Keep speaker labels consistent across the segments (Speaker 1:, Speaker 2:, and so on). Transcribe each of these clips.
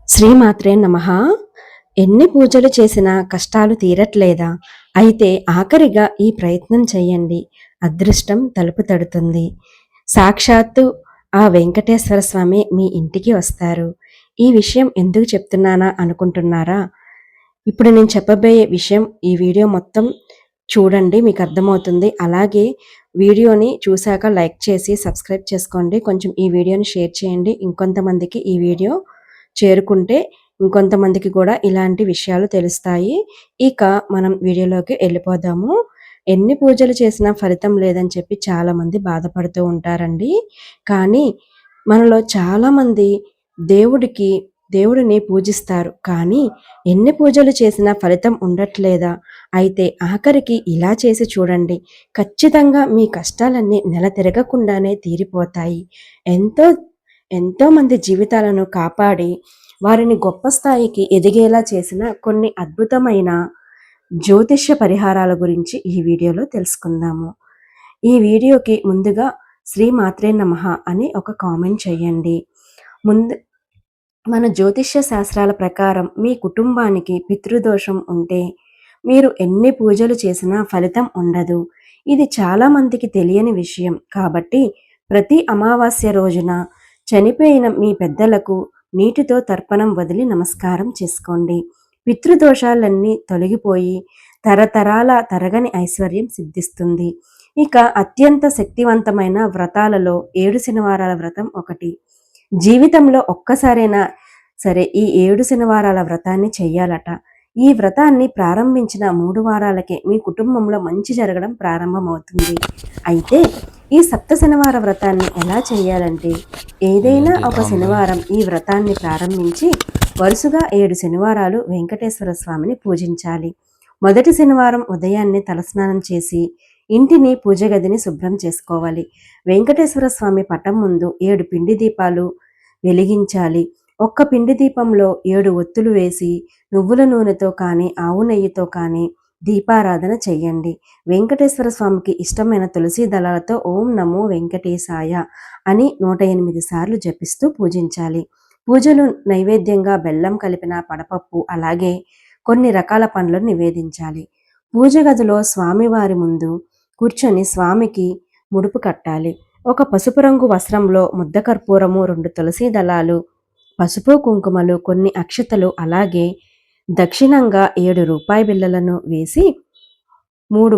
Speaker 1: శ్రీమాత్రే నమః. ఎన్ని పూజలు చేసినా కష్టాలు తీరట్లేదా? అయితే ఆఖరిగా ఈ ప్రయత్నం చెయ్యండి. అదృష్టం తలుపు తడుతుంది. సాక్షాత్తు ఆ వెంకటేశ్వర స్వామి మీ ఇంటికి వస్తారు. ఈ విషయం ఎందుకు చెప్తున్నానా అనుకుంటున్నారా? ఇప్పుడు నేను చెప్పబోయే విషయం ఈ వీడియో మొత్తం చూడండి, మీకు అర్థమవుతుంది. అలాగే వీడియోని చూశాక లైక్ చేసి సబ్స్క్రైబ్ చేసుకోండి. కొంచెం ఈ వీడియోని షేర్ చేయండి. ఇంకొంతమందికి ఈ వీడియో చేరుకుంటే ఇంకొంతమందికి కూడా ఇలాంటి విషయాలు తెలుస్తాయి. ఇక మనం వీడియోలోకి వెళ్ళిపోదాము. ఎన్ని పూజలు చేసినా ఫలితం లేదని చెప్పి చాలామంది బాధపడుతూ ఉంటారండి. కానీ మనలో చాలామంది దేవుడిని పూజిస్తారు. కానీ ఎన్ని పూజలు చేసినా ఫలితం ఉండట్లేదా? అయితే ఆఖరికి ఇలా చేసి చూడండి. ఖచ్చితంగా మీ కష్టాలన్నీ నెల తిరగకుండానే తీరిపోతాయి. ఎంతో ఎంతో మంది జీవితాలను కాపాడి వారిని గొప్ప స్థాయికి ఎదిగేలా చేసిన కొన్ని అద్భుతమైన జ్యోతిష్య పరిహారాల గురించి ఈ వీడియోలో తెలుసుకుందాము. ఈ వీడియోకి ముందుగా శ్రీమాత్రే నమః అని ఒక కామెంట్ చేయండి. మన జ్యోతిష్య శాస్త్రాల ప్రకారం మీ కుటుంబానికి పితృదోషం ఉంటే మీరు ఎన్ని పూజలు చేసినా ఫలితం ఉండదు. ఇది చాలా మందికి తెలియని విషయం. కాబట్టి ప్రతి అమావాస్య రోజున చనిపోయిన మీ పెద్దలకు నీటితో తర్పణం వదిలి నమస్కారం చేసుకోండి. పితృదోషాలన్నీ తొలగిపోయి తరతరాల తరగని ఐశ్వర్యం సిద్ధిస్తుంది. ఇక అత్యంత శక్తివంతమైన వ్రతాలలో 7 శనివారాల వ్రతం ఒకటి. జీవితంలో ఒక్కసారైనా సరే ఈ 7 శనివారాల వ్రతాన్ని చెయ్యాలట. ఈ వ్రతాన్ని ప్రారంభించిన 3 వారాలకే మీ కుటుంబంలో మంచి జరగడం ప్రారంభమవుతుంది. అయితే ఈ సప్త శనివార వ్రతాన్ని ఎలా చేయాలంటే, ఏదైనా ఒక శనివారం ఈ వ్రతాన్ని ప్రారంభించి వరుసగా 7 శనివారాలు వెంకటేశ్వర స్వామిని పూజించాలి. మొదటి శనివారం ఉదయాన్నే తలస్నానం చేసి ఇంటిని పూజ గదిని శుభ్రం చేసుకోవాలి. వెంకటేశ్వర స్వామి పటం ముందు 7 పిండి దీపాలు వెలిగించాలి. ఒక్క పిండి దీపంలో 7 ఒత్తులు వేసి నువ్వుల నూనెతో కానీ ఆవు నెయ్యితో కానీ దీపారాధన చెయ్యండి. వెంకటేశ్వర స్వామికి ఇష్టమైన తులసి దళాలతో ఓం నమో వెంకటేశాయ అని 108 సార్లు జపిస్తూ పూజించాలి. పూజలు నైవేద్యంగా బెల్లం కలిపిన పడపప్పు, అలాగే కొన్ని రకాల పండ్లను నివేదించాలి. పూజ గదిలో స్వామివారి ముందు కూర్చొని స్వామికి ముడుపు కట్టాలి. ఒక పసుపు రంగు వస్త్రంలో ముద్ద కర్పూరము, 2 తులసి దళాలు, పసుపు కుంకుమలు, కొన్ని అక్షతలు, అలాగే దక్షిణంగా 7 రూపాయి బిళ్ళలను వేసి 3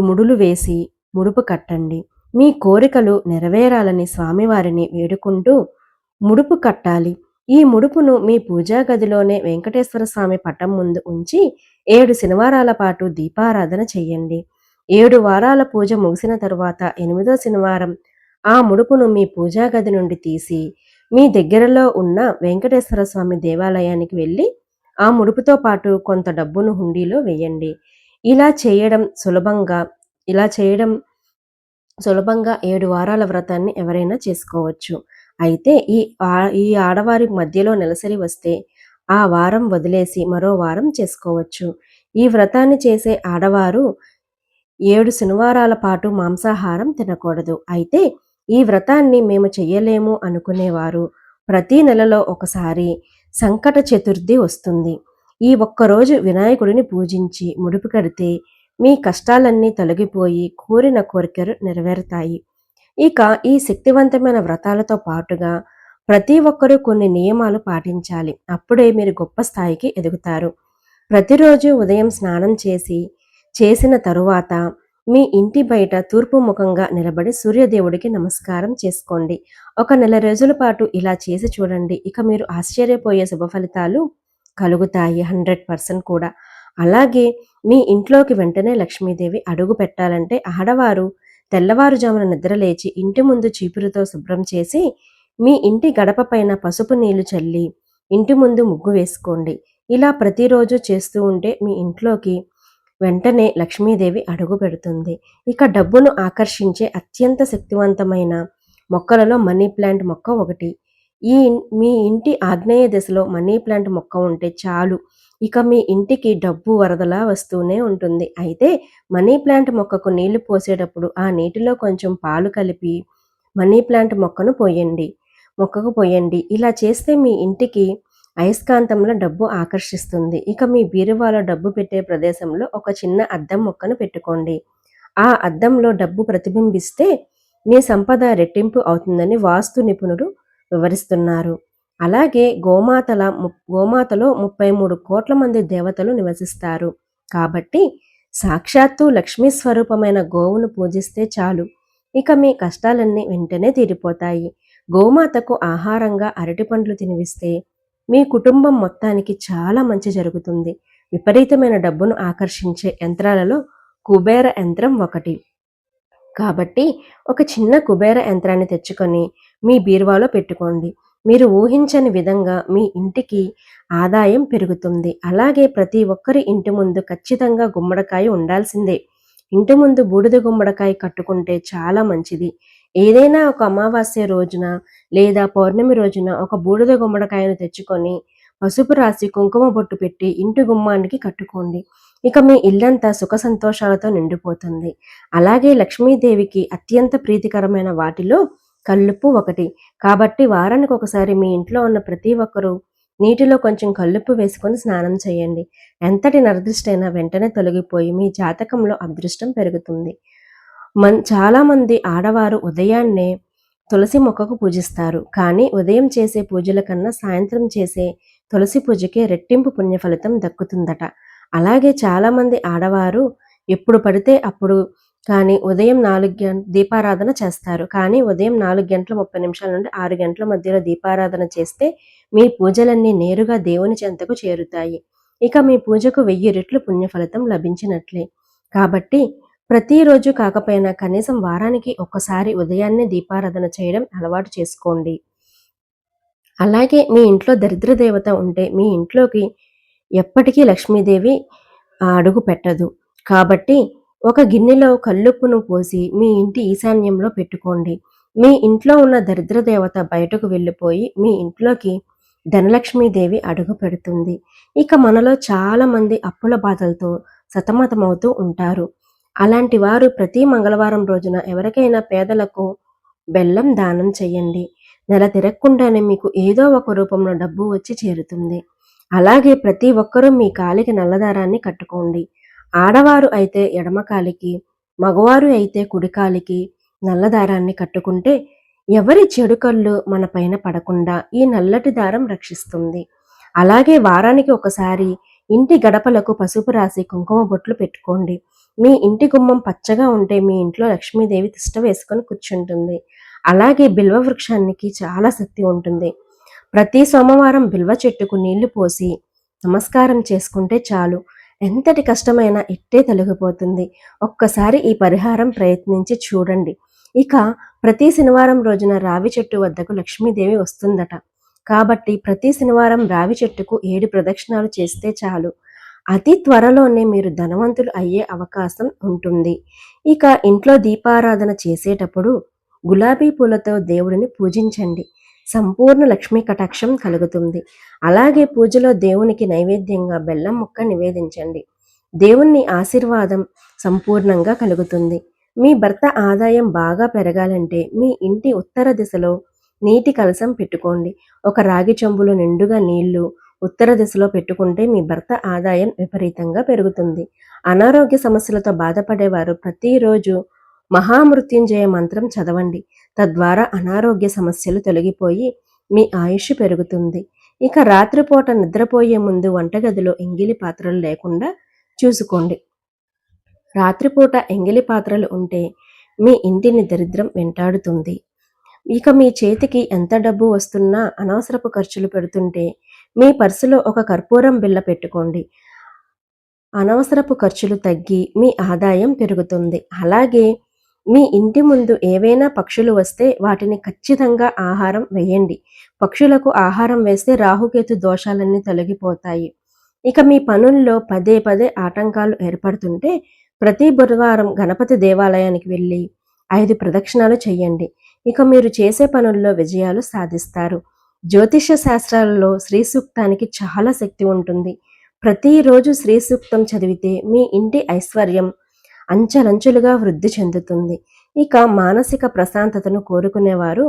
Speaker 1: ముడులు వేసి ముడుపు కట్టండి. మీ కోరికలు నెరవేరాలని స్వామివారిని వేడుకుంటూ ముడుపు కట్టాలి. ఈ ముడుపును మీ పూజా గదిలోనే వెంకటేశ్వర స్వామి పటం ముందు ఉంచి 7 శనివారాల పాటు దీపారాధన చెయ్యండి. 7 వారాల పూజ ముగిసిన తరువాత 8వ శనివారం ఆ ముడుపును మీ పూజా గది నుండి తీసి మీ దగ్గరలో ఉన్న వెంకటేశ్వర స్వామి దేవాలయానికి వెళ్ళి ఆ ముడుపుతో పాటు కొంత డబ్బును హుండీలో వేయండి. ఇలా చేయడం సులభంగా 7 వారాల వ్రతాన్ని ఎవరైనా చేసుకోవచ్చు. అయితే ఈ ఆడవారి మధ్యలో నెలసరి వస్తే ఆ వారం వదిలేసి మరో వారం చేసుకోవచ్చు. ఈ వ్రతాన్ని చేసే ఆడవారు 7 శనివారాల పాటు మాంసాహారం తినకూడదు. అయితే ఈ వ్రతాన్ని మేము చెయ్యలేము అనుకునేవారు ప్రతి నెలలో ఒకసారి సంకట చతుర్థి వస్తుంది. ఈ ఒక్కరోజు వినాయకుడిని పూజించి ముడుపు కడితే మీ కష్టాలన్నీ తొలగిపోయి కోరిన కోరికలు నెరవేరుతాయి. ఇక ఈ శక్తివంతమైన వ్రతాలతో పాటుగా ప్రతి ఒక్కరూ కొన్ని నియమాలు పాటించాలి. అప్పుడే మీరు గొప్ప స్థాయికి ఎదుగుతారు. ప్రతిరోజు ఉదయం స్నానం చేసిన తరువాత మీ ఇంటి బయట తూర్పు ముఖంగా నిలబడి సూర్యదేవుడికి నమస్కారం చేసుకోండి. ఒక నెల రోజుల పాటు ఇలా చేసి చూడండి. ఇక మీరు ఆశ్చర్యపోయే శుభ ఫలితాలు కలుగుతాయి 100% కూడా. అలాగే మీ ఇంట్లోకి వెంటనే లక్ష్మీదేవి అడుగు పెట్టాలంటే ఆడవారు తెల్లవారుజామున నిద్రలేచి ఇంటి ముందు చీపురుతో శుభ్రం చేసి మీ ఇంటి గడప పైన పసుపు నీళ్లు చల్లి ఇంటి ముందు ముగ్గు వేసుకోండి. ఇలా ప్రతిరోజు చేస్తూ ఉంటే మీ ఇంట్లోకి వెంటనే లక్ష్మీదేవి అడుగు పెడుతుంది. ఇక డబ్బును ఆకర్షించే అత్యంత శక్తివంతమైన మొక్కలలో మనీ ప్లాంట్ మొక్క ఒకటి. మీ ఇంటి ఆగ్నేయ దిశలో మనీ ప్లాంట్ మొక్క ఉంటే చాలు, ఇక మీ ఇంటికి డబ్బు వరదలా వస్తూనే ఉంటుంది. అయితే మనీ ప్లాంట్ మొక్కకు నీళ్లు పోసేటప్పుడు ఆ నీటిలో కొంచెం పాలు కలిపి మనీ ప్లాంట్ మొక్కకు పోయండి. ఇలా చేస్తే మీ ఇంటికి అయస్కాంతంలో డబ్బు ఆకర్షిస్తుంది. ఇక మీ బీరువాలో డబ్బు పెట్టే ప్రదేశంలో ఒక చిన్న అద్దం ముక్కను పెట్టుకోండి. ఆ అద్దంలో డబ్బు ప్రతిబింబిస్తే మీ సంపద రెట్టింపు అవుతుందని వాస్తు నిపుణులు వివరిస్తున్నారు. అలాగే గోమాతలో 33 కోట్ల మంది దేవతలు నివసిస్తారు. కాబట్టి సాక్షాత్తు లక్ష్మీ స్వరూపమైన గోవును పూజిస్తే చాలు. ఇక మీ కష్టాలన్నీ వెంటనే తీరిపోతాయి. గోమాతకు ఆహారంగా అరటిపండ్లు తినిపిస్తే మీ కుటుంబం మొత్తానికి చాలా మంచి జరుగుతుంది. విపరీతమైన డబ్బును ఆకర్షించే యంత్రాలలో కుబేర యంత్రం ఒకటి. కాబట్టి ఒక చిన్న కుబేర యంత్రాన్ని తెచ్చుకొని మీ బీరువాలో పెట్టుకోండి. మీరు ఊహించని విధంగా మీ ఇంటికి ఆదాయం పెరుగుతుంది. అలాగే ప్రతి ఒక్కరి ఇంటి ముందు ఖచ్చితంగా గుమ్మడికాయ ఉండాల్సిందే. ఇంటి ముందు బూడిద గుమ్మడికాయ కట్టుకుంటే చాలా మంచిది. ఏదైనా ఒక అమావాస్య రోజున లేదా పౌర్ణమి రోజున ఒక బూడిద గుమ్మడికాయను తెచ్చుకొని పసుపు రాసి కుంకుమ బొట్టు పెట్టి ఇంటి గుమ్మానికి కట్టుకోండి. ఇక మీ ఇల్లంతా సుఖ సంతోషాలతో నిండిపోతుంది. అలాగే లక్ష్మీదేవికి అత్యంత ప్రీతికరమైన వాటిలో కల్లుప్పు ఒకటి. కాబట్టి వారానికి ఒకసారి మీ ఇంట్లో ఉన్న ప్రతి ఒక్కరూ నీటిలో కొంచెం కల్లుప్పు వేసుకొని స్నానం చేయండి. ఎంతటి నరదృష్టైనా వెంటనే తొలగిపోయి మీ జాతకంలో అదృష్టం పెరుగుతుంది. చాలామంది ఆడవారు ఉదయాన్నే తులసి మొక్కకు పూజిస్తారు. కానీ ఉదయం చేసే పూజల కన్నా సాయంత్రం చేసే తులసి పూజకే రెట్టింపు పుణ్యఫలితం దక్కుతుందట. అలాగే చాలామంది ఆడవారు ఎప్పుడు పడితే అప్పుడు కానీ ఉదయం 4 దీపారాధన చేస్తారు. కానీ ఉదయం 4:30 నుండి 6 గంటల మధ్యలో దీపారాధన చేస్తే మీ పూజలన్నీ నేరుగా దేవుని చెంతకు చేరుతాయి. ఇక మీ పూజకు 1000 రెట్లు పుణ్యఫలితం లభించినట్లే. కాబట్టి ప్రతిరోజు కాకపోయినా కనీసం వారానికి ఒక్కసారి ఉదయాన్నే దీపారాధన చేయడం అలవాటు చేసుకోండి. అలాగే మీ ఇంట్లో దరిద్ర దేవత ఉంటే మీ ఇంట్లోకి ఎప్పటికీ లక్ష్మీదేవి అడుగు పెట్టదు. కాబట్టి ఒక గిన్నెలో కల్లుప్పును పోసి మీ ఇంటి ఈశాన్యంలో పెట్టుకోండి. మీ ఇంట్లో ఉన్న దరిద్ర దేవత బయటకు వెళ్ళిపోయి మీ ఇంట్లోకి ధనలక్ష్మీదేవి అడుగు పెడుతుంది. ఇక మనలో చాలా మంది అప్పుల బాధలతో సతమతమవుతూ ఉంటారు. అలాంటి వారు ప్రతి మంగళవారం రోజున ఎవరికైనా పేదలకు బెల్లం దానం చేయండి. నెల తిరగకుండానే మీకు ఏదో ఒక రూపంలో డబ్బు వచ్చి చేరుతుంది. అలాగే ప్రతి ఒక్కరూ మీ కాలికి నల్లదారాన్ని కట్టుకోండి. ఆడవారు అయితే ఎడమ కాలికి, మగవారు అయితే కుడి కాలికి నల్లదారాన్ని కట్టుకుంటే ఎవరి చెడు కళ్ళు మన పైన పడకుండా ఈ నల్లటి దారం రక్షిస్తుంది. అలాగే వారానికి ఒకసారి ఇంటి గడపలకు పసుపు రాసి కుంకుమ బొట్లు పెట్టుకోండి. మీ ఇంటి గుమ్మం పచ్చగా ఉంటే మీ ఇంట్లో లక్ష్మీదేవి తిష్ట వేసుకొని కూర్చుంటుంది. అలాగే బిల్వ వృక్షానికి చాలా శక్తి ఉంటుంది. ప్రతి సోమవారం బిల్వ చెట్టుకు నీళ్లు పోసి నమస్కారం చేసుకుంటే చాలు. ఎంతటి కష్టమైనా ఇట్టే తొలగిపోతుంది. ఒక్కసారి ఈ పరిహారం ప్రయత్నించి చూడండి. ఇక ప్రతి శనివారం రోజున రావి చెట్టు వద్దకు లక్ష్మీదేవి వస్తుందట. కాబట్టి ప్రతి శనివారం రావి చెట్టుకు 7 ప్రదక్షిణాలు చేస్తే చాలు. అతి త్వరలోనే మీరు ధనవంతులు అయ్యే అవకాశం ఉంటుంది. ఇక ఇంట్లో దీపారాధన చేసేటప్పుడు గులాబీ పూలతో దేవుడిని పూజించండి. సంపూర్ణ లక్ష్మీ కటాక్షం కలుగుతుంది. అలాగే పూజలో దేవునికి నైవేద్యంగా బెల్లం ముక్క నివేదించండి. దేవుని ఆశీర్వాదం సంపూర్ణంగా కలుగుతుంది. మీ భర్త ఆదాయం బాగా పెరగాలంటే మీ ఇంటి ఉత్తర దిశలో నీటి కలశం పెట్టుకోండి. ఒక రాగి చెంబులో నిండుగా నీళ్లు ఉత్తర దిశలో పెట్టుకుంటే మీ భర్త ఆదాయం విపరీతంగా పెరుగుతుంది. అనారోగ్య సమస్యలతో బాధపడేవారు ప్రతిరోజు మహామృత్యుంజయ మంత్రం చదవండి. తద్వారా అనారోగ్య సమస్యలు తొలగిపోయి మీ ఆయుష్ పెరుగుతుంది. ఇక రాత్రిపూట నిద్రపోయే ముందు వంటగదిలో ఎంగిలి పాత్రలు లేకుండా చూసుకోండి. రాత్రిపూట ఎంగిలి పాత్రలు ఉంటే మీ ఇంటిని దరిద్రం వెంటాడుతుంది. ఇక మీ చేతికి ఎంత డబ్బు వస్తున్నా అనవసరపు ఖర్చులు పెడుతుంటే మీ పర్సులో ఒక కర్పూరం బిళ్ళ పెట్టుకోండి. అనవసరపు ఖర్చులు తగ్గి మీ ఆదాయం పెరుగుతుంది. అలాగే మీ ఇంటి ముందు ఏవైనా పక్షులు వస్తే వాటిని ఖచ్చితంగా ఆహారం వేయండి. పక్షులకు ఆహారం వేస్తే రాహుకేతు దోషాలన్నీ తొలగిపోతాయి. ఇక మీ పనుల్లో పదే పదే ఆటంకాలు ఏర్పడుతుంటే ప్రతి బుధవారం గణపతి దేవాలయానికి వెళ్ళి 5 ప్రదక్షిణాలు చేయండి. ఇక మీరు చేసే పనుల్లో విజయాలు సాధిస్తారు. జ్యోతిష్య శాస్త్రాలలో శ్రీ సూక్తానికి చాలా శక్తి ఉంటుంది. ప్రతిరోజు శ్రీ సూక్తం చదివితే మీ ఇంటి ఐశ్వర్యం అంచెలంచెలుగా వృద్ధి చెందుతుంది. ఇక మానసిక ప్రశాంతతను కోరుకునేవారు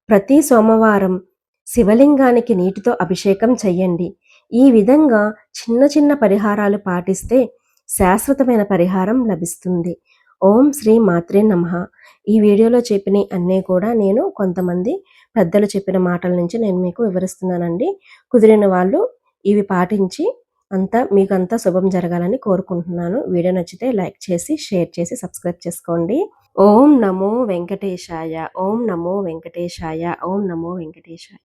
Speaker 1: ప్రతి సోమవారం శివలింగానికి నీటితో అభిషేకం చెయ్యండి. ఈ విధంగా చిన్న చిన్న పరిహారాలు పాటిస్తే శాశ్వతమైన పరిహారం లభిస్తుంది. ఓం శ్రీ మాత్రే నమః. ఈ వీడియోలో చెప్పినవి అన్నీ కూడా నేను కొంతమంది పెద్దలు చెప్పిన మాటల నుంచి నేను మీకు వివరిస్తున్నానండి. కుదిరిన వాళ్ళు ఇవి పాటించి మీకంతా శుభం జరగాలని కోరుకుంటున్నాను. వీడియో నచ్చితే లైక్ చేసి, షేర్ చేసి, సబ్స్క్రైబ్ చేసుకోండి. ఓం నమో వెంకటేశాయ. ఓం నమో వెంకటేశాయ. ఓం నమో వెంకటేశాయ.